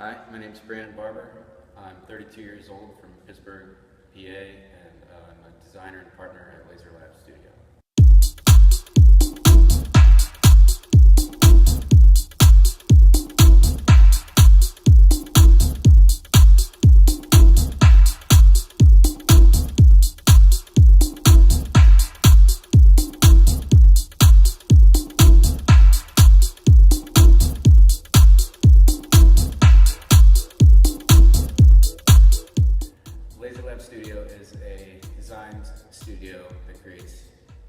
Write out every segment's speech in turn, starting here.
Hi, my name is Barber. I'm 32 years old from Pittsburgh, PA, and I'm a designer and partner at Laser Lab Studio. Laser Lab Studio is a design studio that creates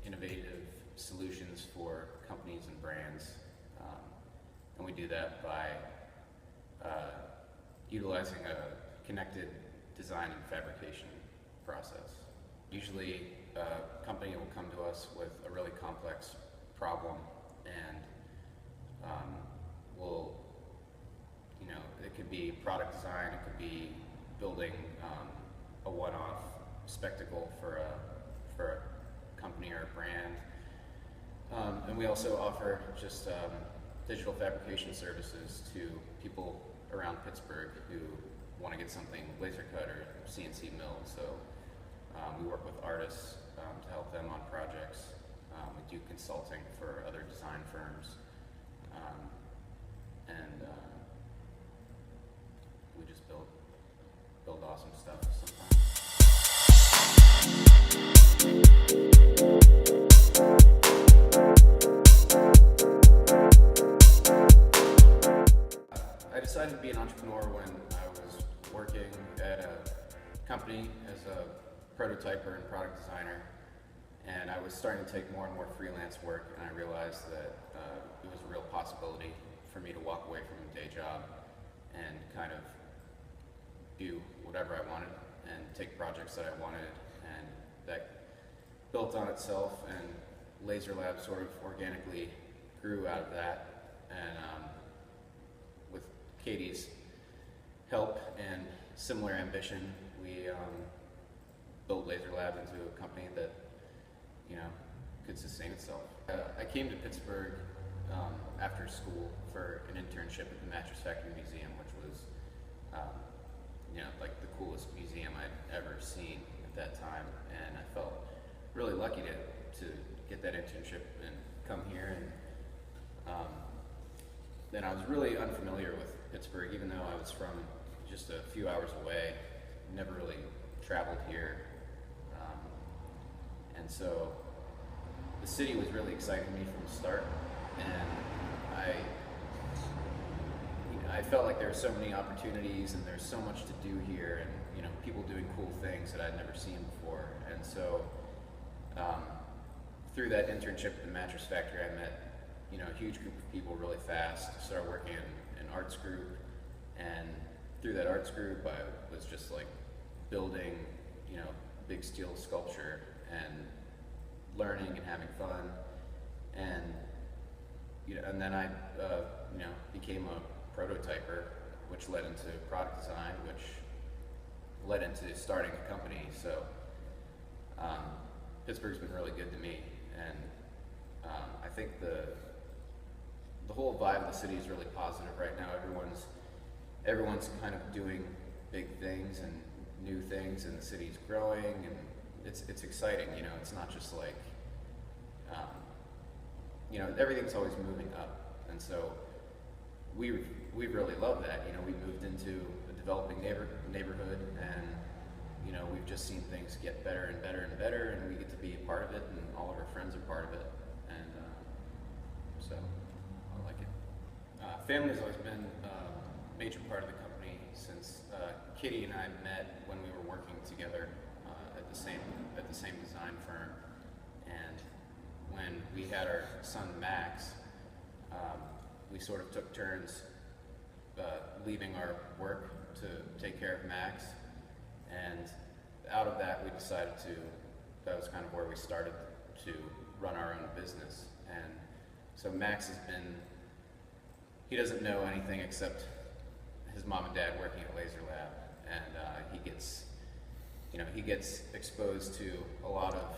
innovative solutions for companies and brands. And we do that by utilizing a connected design and fabrication process. Usually a company will come to us with a really complex problem, and it could be product design, it could be building a one-off spectacle for a company or a brand. And we also offer just digital fabrication services to people around Pittsburgh who want to get something laser cut or CNC milled. So we work with artists to help them on projects. We do consulting for other design firms. And we just build awesome stuff sometimes. I decided to be an entrepreneur when I was working at a company as a prototyper and product designer, and I was starting to take more and more freelance work, and I realized that it was a real possibility for me to walk away from a day job and kind of do whatever I wanted and take projects that I wanted, and that built on itself, and Laser Lab sort of organically grew out of that. And with Katie's help and similar ambition, we built Laser Lab into a company that could sustain itself. I came to Pittsburgh after school for an internship at the Mattress Factory Museum, which was like the coolest museum I'd ever seen at that time, and I felt really lucky to get that internship and come here. And then I was really unfamiliar with Pittsburgh, even though I was from just a few hours away. Never really traveled here, and so the city was really exciting me from the start, and I felt like there were so many opportunities and there's so much to do here, and people doing cool things that I'd never seen before. And so through that internship at the Mattress Factory, I met a huge group of people really fast. Started working in an arts group, and through that arts group I was just like building big steel sculpture and learning and having fun, and and then I became a prototyper, which led into product design, which led into starting a company. So Pittsburgh's been really good to me, and I think the whole vibe of the city is really positive right now. Everyone's kind of doing big things and new things, and the city's growing, and it's exciting. It's not just like everything's always moving up, and so we really love that. We moved into a developing neighborhood, and we've just seen things get better and better and better, and we get to be a part of it, and all of our friends are part of it, and so I like it. Family's always been a major part of the company since Kitty and I met when we were working together at the same design firm, and when we had our son Max, we sort of took turns leaving our work to take care of Max, and out of that we decided that was kind of where we started to run our own business. And so Max he doesn't know anything except his mom and dad working at Laser Lab, and he gets exposed to a lot of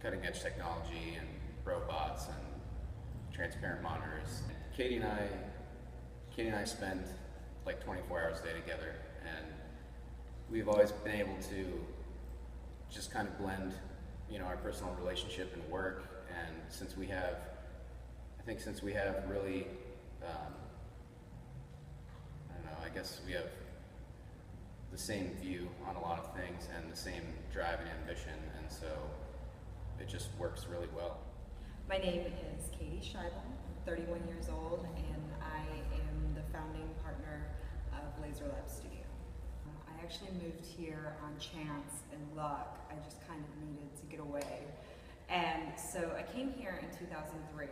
cutting edge technology and robots and transparent monitors. Katie and I Katie and I spend like 24 hours a day together, and we've always been able to just kind of blend, you know, our personal relationship and work. And since we have, I think since we have really, I don't know, I guess we have the same view on a lot of things and the same drive and ambition, and so it just works really well. My name is Katie Schaible. I'm 31 years old, and I am the founding partner of Laser Lab Studio. I actually moved here on chance and luck. I just kind of needed to get away. And so I came here in 2003,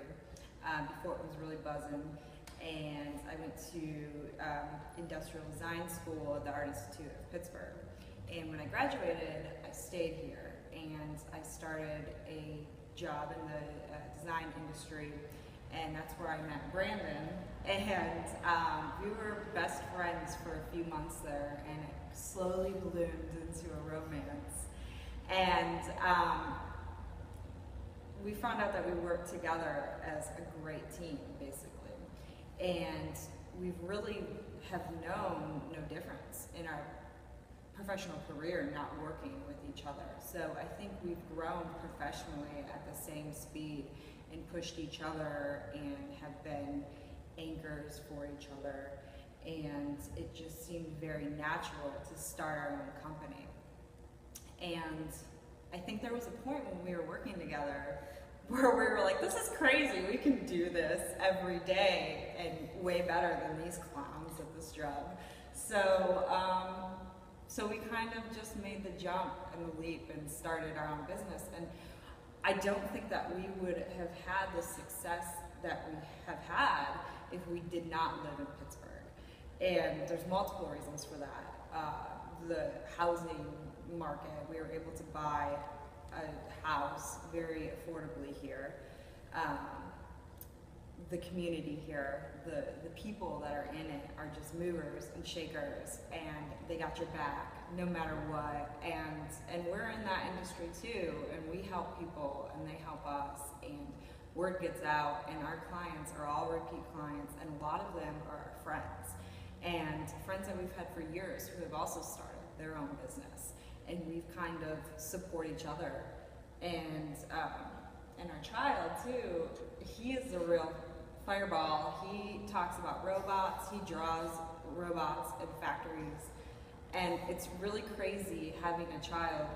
before it was really buzzing, and I went to industrial design school at the Art Institute of Pittsburgh. And when I graduated, I stayed here, and I started a job in the design industry, and that's where I met Brandon, and we were best friends for a few months there, and it slowly bloomed into a romance. And we found out that we worked together as a great team, basically, and we really have known no difference in our professional career not working with each other. So I think we've grown professionally at the same speed and pushed each other and have been anchors for each other, and it just seemed very natural to start our own company. And I think there was a point when we were working together where we were like, this is crazy, we can do this every day and way better than these clowns at this job. So we kind of just made the jump and the leap and started our own business. And I don't think that we would have had the success that we have had if we did not live in Pittsburgh. And there's multiple reasons for that. The housing market, we were able to buy a house very affordably here. The community here, the people that are in it are just movers and shakers, and they got your back no matter what. And we're in that industry too, and we help people and they help us, and word gets out, and our clients are all repeat clients, and a lot of them are our friends, and friends that we've had for years who have also started their own business, and we've kind of support each other. And our child too, he is the real fireball. He talks about robots, he draws robots in factories, and it's really crazy having a child.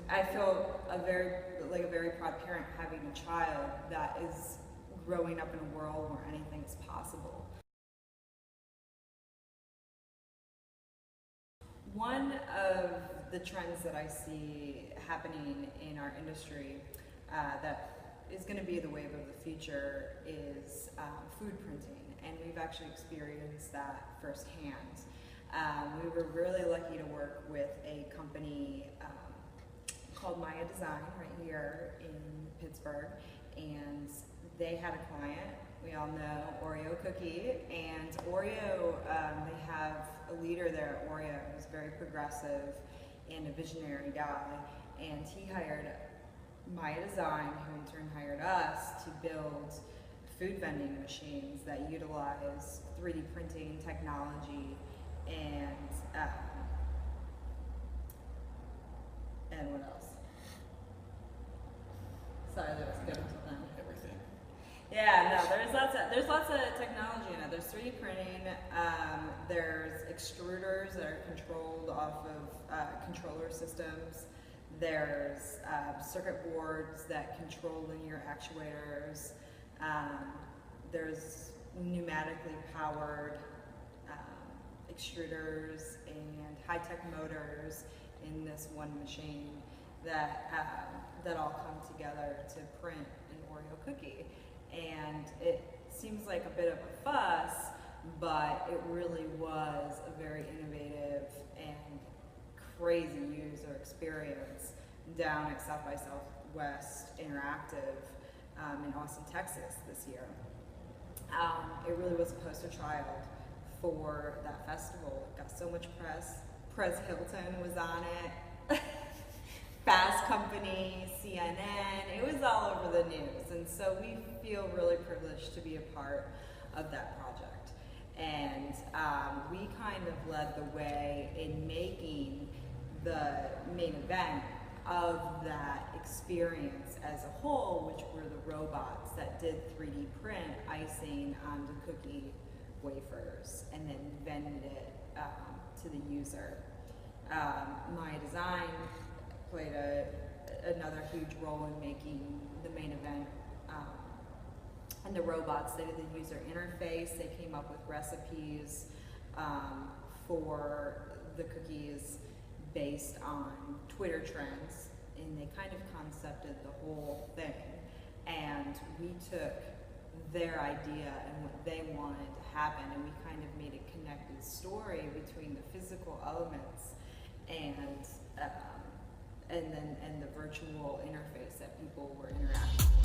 I feel a very proud parent having a child that is growing up in a world where anything is possible. One of the trends that I see happening in our industry that is going to be the wave of the future is food printing, and we've actually experienced that firsthand. We were really lucky to work with a company called Maya Design right here in Pittsburgh, and they had a client, we all know Oreo cookie, and Oreo, they have a leader there at Oreo who's very progressive and a visionary guy, and he hired Maya Design, who in turn hired us to build food vending machines that utilize 3D printing technology and what else? Sorry, that was good until then. Everything. Yeah, no, there's lots of technology in it. There's 3D printing. There's extruders that are controlled off of controller systems. There's circuit boards that control linear actuators. There's pneumatically powered extruders and high-tech motors in this one machine that all come together to print an Oreo cookie. And it seems like a bit of a fuss, but it really was a very innovative and crazy user experience down at South by Southwest Interactive in Austin, Texas this year. It really was a poster child for that festival. It got so much press. Perez Hilton was on it. Fast Company, CNN, it was all over the news. And so we feel really privileged to be a part of that project. And we kind of led the way in making the main event of that experience as a whole, which were the robots that did 3D print icing onto cookie wafers and then vended it to the user. My design played another huge role in making the main event. And the robots, they did the user interface, they came up with recipes for the cookies based on Twitter trends, and they kind of concepted the whole thing. And we took their idea and what they wanted to happen, and we kind of made a connected story between the physical elements and the virtual interface that people were interacting with.